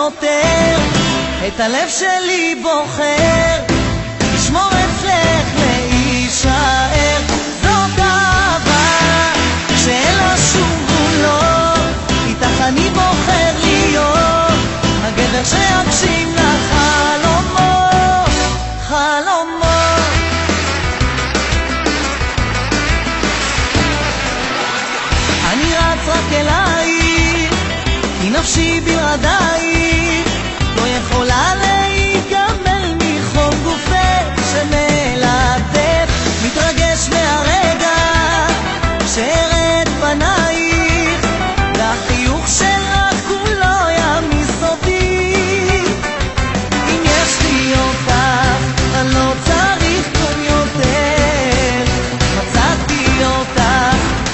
יותר, את הלב שלי בוחר, לשמור אצלך להישאר. זאת אהבה שאין לה שום גבולות, איתך אני בוחר להיות הגבר שיגשים לך חלומות, חלומות. אני רץ רק אלייך, כי נפשי בלעדייך לא יכולה להיגמל מחום גופך שמלטף. מתרגש מהרגע שאראה את פנייך, והחיוך שלך כולו ימיס אותי. אם יש לי אותך אני לא צריך כלום יותר, מצאתי אותך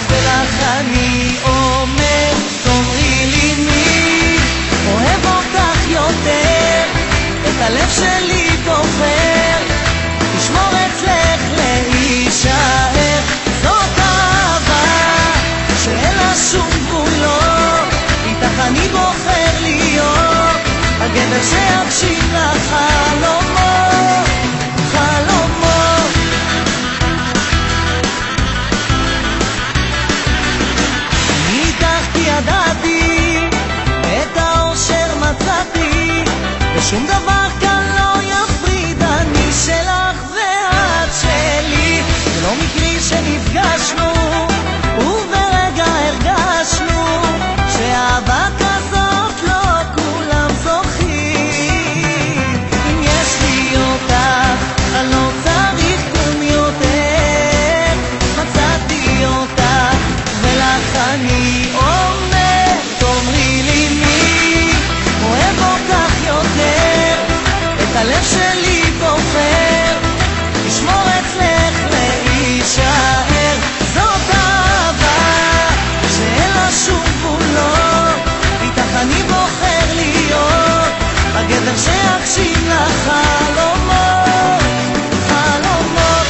ולך אני אומר. תאמרי לי מי אוהב אותך יותר, את הלב שלי בוחר, לשמור אצלך להישאר. זאת אהבה שאין לה שום גבולות, איתך אני בוחר להיות הגבר שיגשים לך חלומות, חלומות. אני איתך כי ידעתי את האושר מצאתי, ושום דבר כאן לא יפריד, אני שלך ואת שלי. זה לא מקרי שנפגשנו וברגע הרגשנו שאהבה כזאת לא כולם זוכים. אם יש לי אותך אני לא צריך כלום יותר, מצאתי אותך ולך אני אומר. תאמרי לי מי אוהב אותך יותר, את הלב שלי בוחר, לשמור אצלך להישאר. זאת אהבה שאין לה שום גבולות, איתך אני בוחר להיות הגבר שיגשים לך חלומות, חלומות.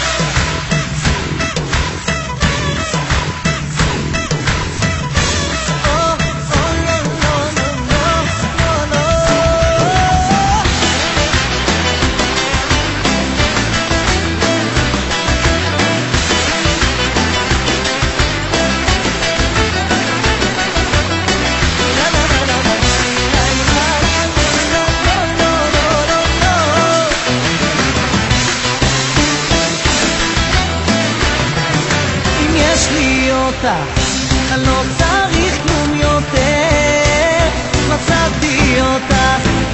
אני לא צריך כלום יותר, מצאתי אותך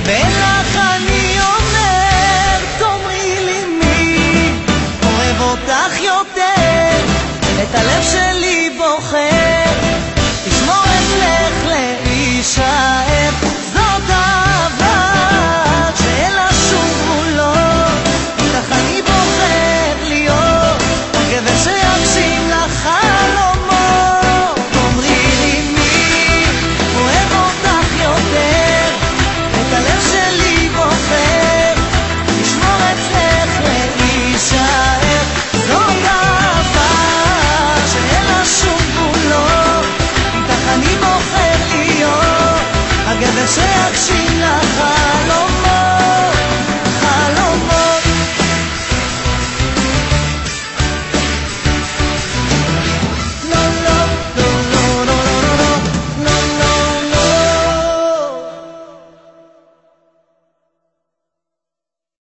ולך אני אומר. תאמרי לי מי אוהב אותך יותר, את הלב שלי בוחר, לשמור אצלך להישאר.